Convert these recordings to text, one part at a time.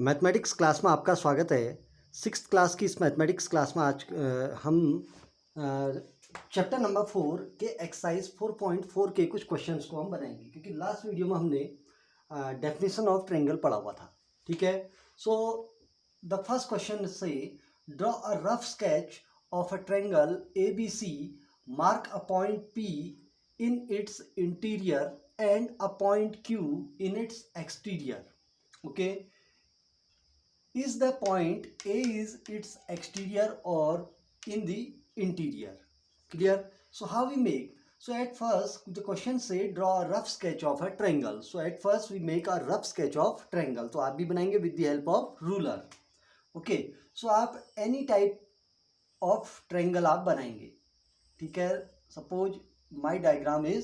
Mathematics class में आपका स्वागत है। सिक्स्थ क्लास की इस मैथमेटिक्स क्लास में आज हम चैप्टर नंबर 4 के एक्सरसाइज 4.4 के कुछ क्वेश्चंस को हम बनाएंगे, क्योंकि लास्ट वीडियो में हमने डेफिनेशन ऑफ ट्रायंगल पढ़ा हुआ था। ठीक है, सो द फर्स्ट क्वेश्चन से draw a rough sketch of a triangle ABC, mark a point P in its interior and a point Q in its exterior. Okay, is the point A is its exterior or in the interior? Clear? So how we make? So at first the question say draw a rough sketch of a triangle. So at first we make a rough sketch of triangle. तो आप भी बनाएंगे with the help of ruler. Okay, so आप any type of triangle आप बनाएंगे. ठीक है, suppose my diagram is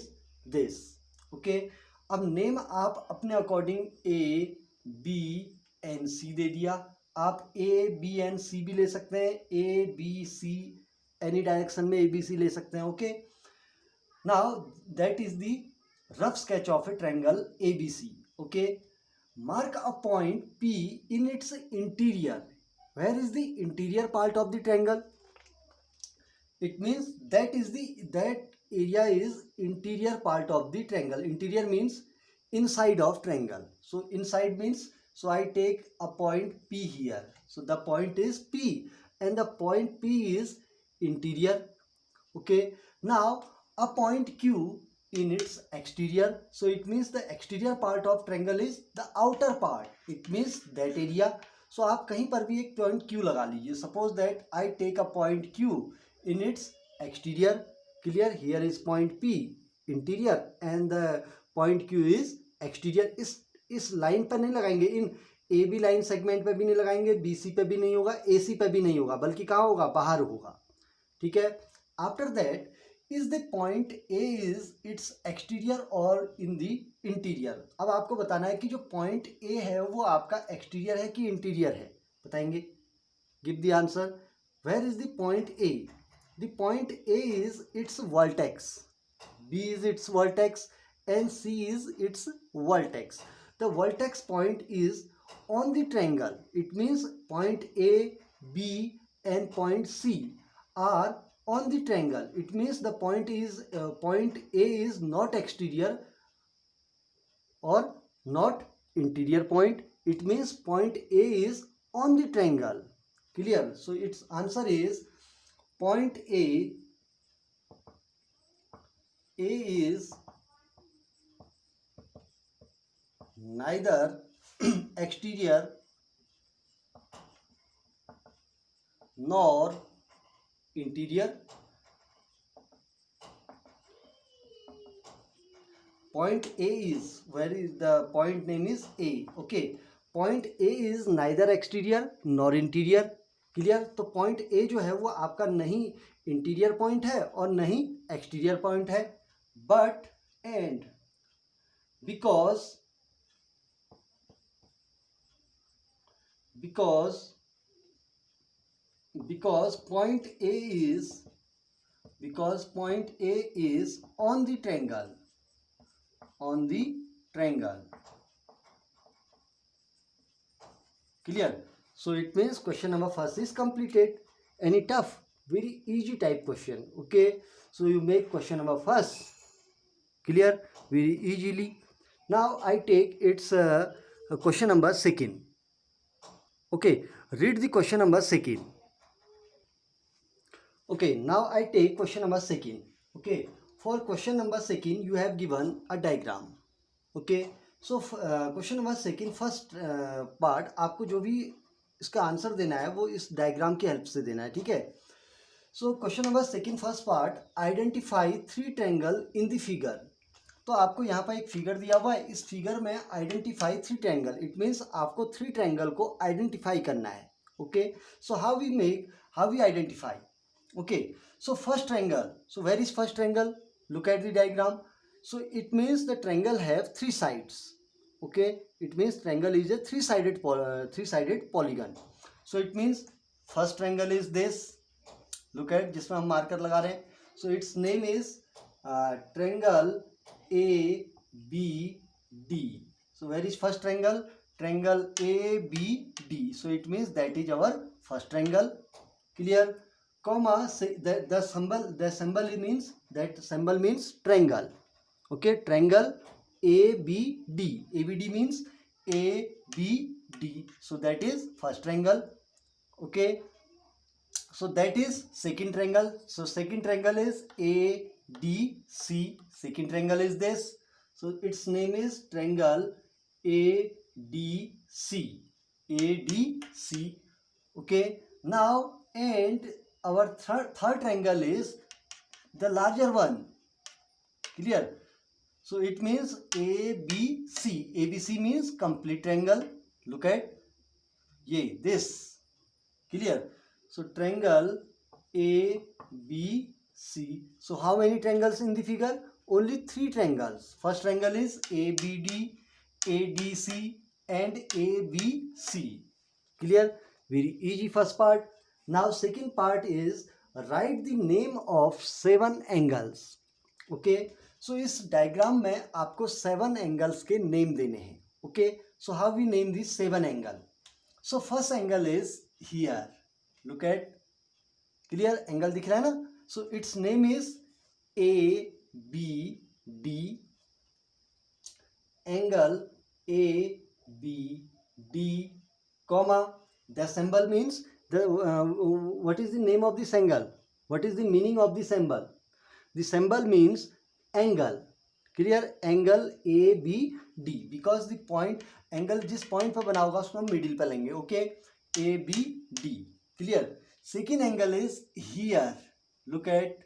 this. Okay, अब नेम आप अपने अकॉर्डिंग A, B एंड सी दे दिया. आप ए बी एंड सी भी ले सकते हैं, A B C any direction में ए बी सी ले सकते हैं. Okay, now that is the rough sketch of a triangle A B C. Okay, mark a point P in its interior. Where is the interior part of the triangle? It means that area is interior part of the triangle. Interior means inside of triangle. So inside means, so I take a point P here. So the point is P and the point P is interior. Okay, now a point Q in its exterior. So it means the exterior part of triangle is the outer part. It means that area. So आप कहीं पर भी एक point Q लगा लीजिए. Suppose that I take a point Q in its exterior. Clear? Here is point P interior and the point Q is exterior. इस line पर नहीं लगाएंगे, इन ए बी लाइन सेगमेंट पे भी नहीं लगाएंगे, बी सी पे भी नहीं होगा, ए सी पे भी नहीं होगा, बल्कि कहाँ होगा? बाहर होगा. ठीक है, after that is the point A is it's exterior और इन द इंटीरियर. अब आपको बताना है कि जो पॉइंट ए है वो आपका एक्सटीरियर है कि इंटीरियर है. बताएंगे, give the answer. Where is the point A? The point A is its vertex, B is its vertex and C is its vertex. The vertex point is on the triangle. It means point A, B and point C are on the triangle. It means the point A is not exterior or not interior point. It means point A is on the triangle. Clear? So its answer is point A is neither exterior nor interior. Point A is, where is the point name is A. Okay, point A is neither exterior nor interior. Clear? तो point A जो है वो आपका नहीं interior point है और नहीं exterior point है. But and because point A is on the triangle. Clear? So it means question number first is completed. Any tough? Very easy type question. Okay, so you make question number first. Clear? Very easily. Now I take its question number second. Okay, read the question number second. Okay, now I take question number second. Okay, for question number second you have given a diagram. Okay, so question number second first part आपको जो भी इसका answer देना है वो इस diagram की help से देना है. ठीक है, so question number second first part, identify 3 triangle in the figure. तो आपको यहाँ पर एक फिगर दिया हुआ है, इस फिगर में आइडेंटिफाई 3 ट्रायंगल. इट मीन्स आपको 3 ट्रायंगल को आइडेंटिफाई करना है. Okay, so how we identify. Okay, so first triangle, so where is first triangle? Look at the diagram. So it means the triangle have 3 sides. Okay, it means triangle is a three-sided polygon. So it means first triangle is this. Look at जिसमें हम marker लगा रहे हैं. So its name is triangle A B D. So where is first triangle? triangle ABD. So it means that is our first triangle. Clear? Comma, say the symbol means, that symbol means triangle. Okay, triangle ABD. ABD means ABD. So that is first triangle. Okay, so that is second triangle. So second triangle is ADC. Second triangle is this. So its name is triangle ADC. ADC. Okay, now and our third triangle is the larger one. Clear? So it means ABC. ABC means complete triangle. Look at this. Clear? So triangle ABC. So how many triangles in the figure? Only 3 triangles. First triangle is ABD, ADC and ABC. Clear? Very easy first part. Now second part is write the name of 7 angles. Okay, so इस diagram में आपको 7 angles के name देने हैं. Okay, so how we name this 7 angle. So first angle is here. Look at. Clear? Angle दिख रहा है ना. So its name is ABD. Angle ABD, comma, the symbol means what is the name of this angle? What is the meaning of this symbol? The symbol means angle. Clear? Angle ABD, because the point angle जिस point पर बना होगा उसको हम middle पे लेंगे. Okay, ABD. Clear? Second angle is here. Look at.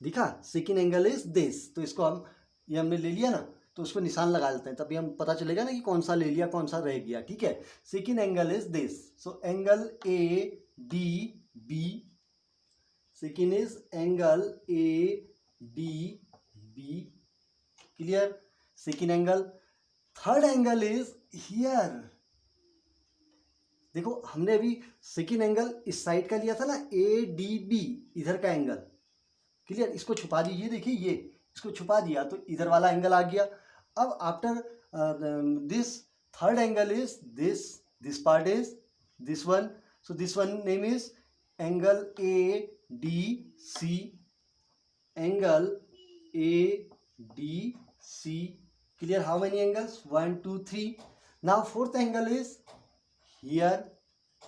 दिखा? Second angle is this. तो इसको हम, ये हमने ले लिया ना, तो उसको निशान लगा देते हैं, तभी हम पता चलेगा ना कि कौन सा ले लिया कौन सा रह गया. ठीक है. Second angle is this. So angle ADB. Second is angle ADB. Clear? Second angle. Third angle is here. देखो हमने अभी सेकेंड एंगल इस साइड का लिया था ना, ADB, इधर का एंगल. क्लियर? इसको छुपा दीजिए. देखिए ये इसको छुपा दिया तो इधर वाला एंगल आ गया. अब after this third angle is this part is this one. So this one name is angle ADC. Angle ADC. Clear? How many angles? 1 2 3. Now fourth angle is here.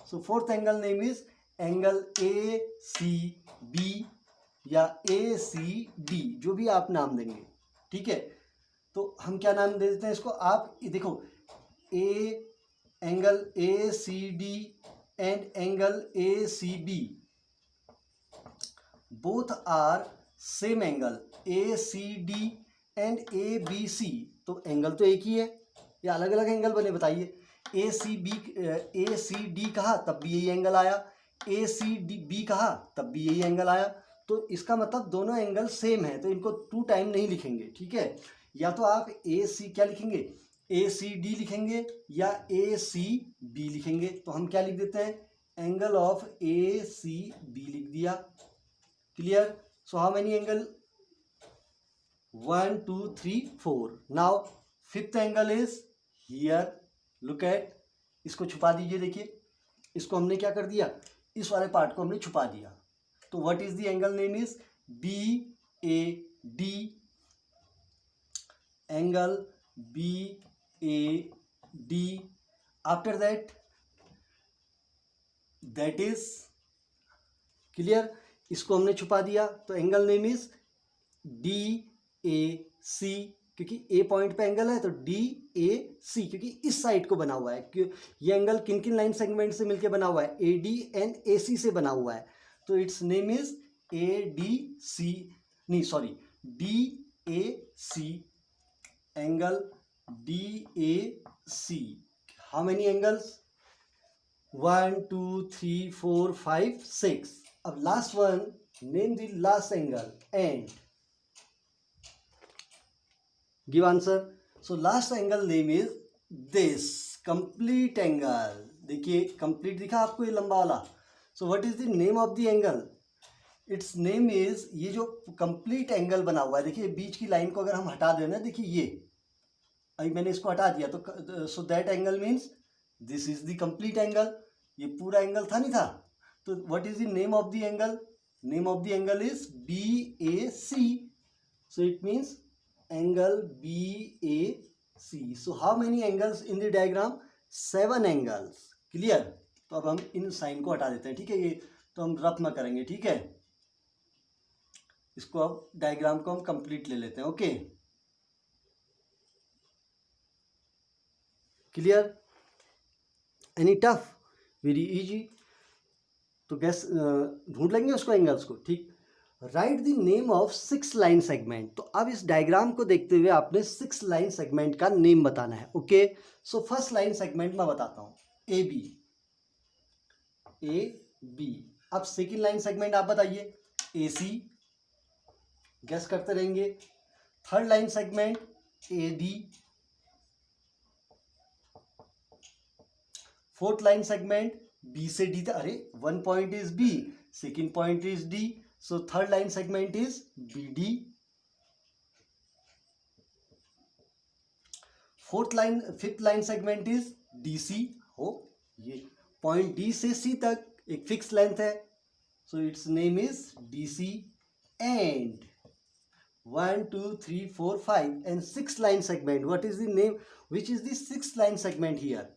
So fourth angle name is angle ACB या ACD, जो भी आप नाम देंगे. ठीक है. तो हम क्या नाम दे देते हैं इसको? आप देखो, angle ACD and angle ACB both are same angle. ACD and ABC, तो एंगल तो एक ही है या अलग अलग एंगल बने? बताइए. ACD कहा तब भी यही एंगल आया, ACB कहा तब भी यही एंगल आया. तो इसका मतलब दोनों एंगल सेम है, तो इनको 2 टाइम नहीं लिखेंगे. ठीक है. या तो आप AC क्या लिखेंगे? ACD लिखेंगे या ACB लिखेंगे. तो हम क्या लिख देते हैं? एंगल ऑफ ACB लिख दिया. Clear? So how many angle? 1 2 3 4. Now fifth angle is here. Look eight. इसको छुपा दीजिए. देखिए इसको हमने क्या कर दिया? इस वाले पार्ट को हमने छुपा दिया. तो what is the angle name is BAD. Angle BAD. After that is clear. इसको हमने छुपा दिया तो एंगल नेम इज DAC, क्योंकि A पॉइंट पे एंगल है तो DAC, क्योंकि इस साइड को बना हुआ है. ये एंगल किन किन लाइन सेगमेंट से मिलकर बना हुआ है? AD एंड AC से बना हुआ है. तो इट्स नेम इज ADC. नहीं sorry, DAC. Angle DAC. How many angles? 1 2 3 4 5 6. अब last one, name the last angle and give answer. So last angle name is this complete angle. देखिए complete दिखा आपको ये लंबा वाला. So what is the name of the angle? It's name is, ये जो complete angle बना हुआ है, देखिए बीच की लाइन को अगर हम हटा देना, देखिए ये अभी मैंने इसको हटा दिया तो so that angle means this is the complete angle, ये पूरा एंगल था नहीं था, तो what is the name of the angle, name of the angle is BAC, so it means angle BAC. so how many angles in the diagram, 7 angles, clear. तो अब हम इन sign को हटा देते हैं, ठीक है, ये तो हम रफ में करेंगे, ठीक है, इसको अब डायग्राम को हम कंप्लीट ले लेते हैं, okay, clear, any tough, very easy, तो गैस ढूंढ लेंगे उसको एंगल्स को, ठीक। Right the name of 6 line segment, तो अब इस डायग्राम को देखते हुए आपने 6 लाइन सेगमेंट का नेम बताना है, okay. So first line segment मैं बताता हूँ, AB, अब सेकेंड लाइन सेगमेंट आप बताइए, AC, गैस करते रहेंगे, third line segment AD, fourth line segment B से D तक, अरे one point is B, second point is D, so third line segment is BD, fifth line segment is DC, हो, ये point D से C तक एक fix length है, so its name is DC, and 1 2 3 4 5 and 6 line segment, what is the name, which is the 6th line segment here,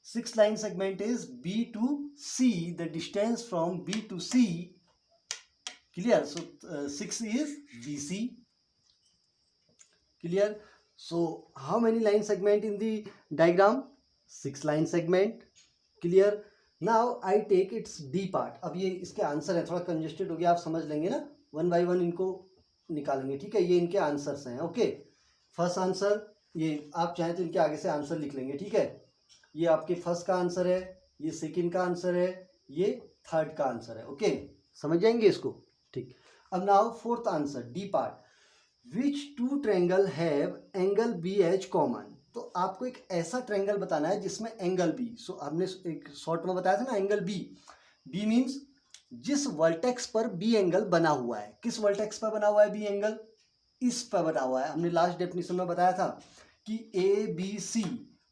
6th line segment is B to C, the distance from B to C, clear, so 6 is BC, clear. So how many line segment in the diagram, 6 line segment, clear. Now I take its D part, अब ये इसके answer है, थोड़ा congested हो गया, आप समझ लेंगे ना, वन बाय वन इनको निकालेंगे, ठीक है, ये इनके आंसर्स हैं, ओके। फर्स्ट आंसर, ये आप चाहें तो इनके आगे से आंसर लिख लेंगे, ठीक है, ये आपके फर्स्ट का आंसर है, ये सेकंड का आंसर है, ये थर्ड का आंसर है, ओके, समझ जाएंगे इसको, ठीक। अब now fourth answer, D part, which two triangle have angle BH common, तो आपको एक ऐसा ट्रायंगल बताना है जिसमें एंगल B, सो हमने एक शॉर्ट में बताया था ना, एंगल B मीन्स जिस वर्टेक्स पर B एंगल बना हुआ है, किस वर्टेक्स पर बना हुआ है B एंगल, इस पर बना हुआ है, हमने लास्ट डेफिनेशन में बताया था कि ABC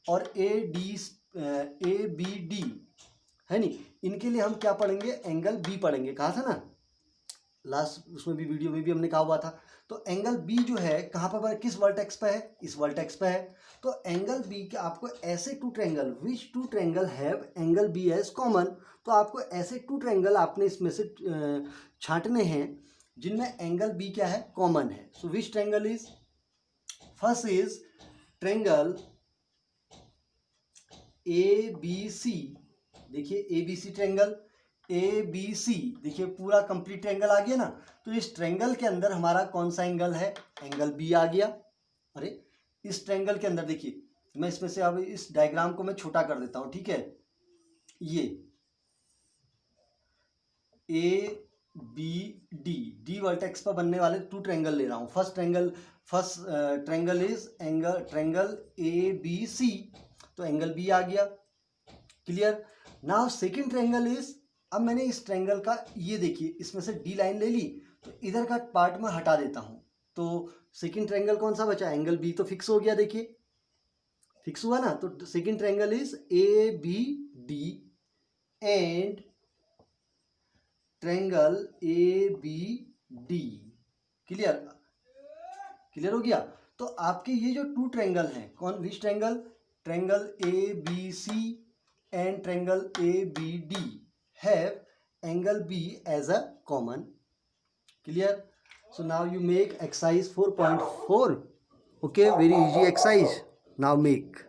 और ABD है नी, इनके लिए हम क्या पढ़ेंगे, एंगल B पढ़ेंगे, कहा था ना लास्ट उसमें भी, वीडियो में भी हमने कहा हुआ था, तो एंगल B जो है कहाँ पर, किस वर्टेक्स पे है, इस वर्टेक्स पे है, तो एंगल B के आपको ऐसे two triangle, which two triangle have angle B as common, तो आपको ऐसे टू ट्रायंगल आपने इसमें से छांटने हैं जिनमें एंगल B क्या है, कॉमन है, so which triangle is, first is triangle ABC, देखिए ABC ट्रायंगल ABC, देखिए पूरा कंप्लीट ट्रायंगल आ गया ना, तो इस ट्रायंगल के अंदर हमारा कौन सा एंगल है, एंगल B आ गया, अरे इस ट्रायंगल के अंदर देखिए, मैं इसमें से अब इस डायग्राम को मैं छोटा कर देता हूं, ठीक है, ये ABD वर्टेक्स पर बनने वाले टू ट्रायंगल ले रहा हूं, first triangle is triangle ABC, तो एंगल B आ गया, clear. Now second triangle is, अब मैंने इस ट्रायंगल का, ये देखिए इसमें से D लाइन ले ली, तो इधर का पार्ट में हटा देता हूं, तो सेकेंड ट्रायंगल कौन सा बचा, एंगल B तो फिक्स हो गया, देखिए फिक्स हुआ ना, तो second triangle is ABD and triangle ABD, clear हो गया। तो आपके ये जो टू ट्रायंगल हैं, कौन, which triangle, triangle ABC and triangle ABD have angle B as a common, clear. So now you make exercise 4.4, okay, very easy exercise, now make.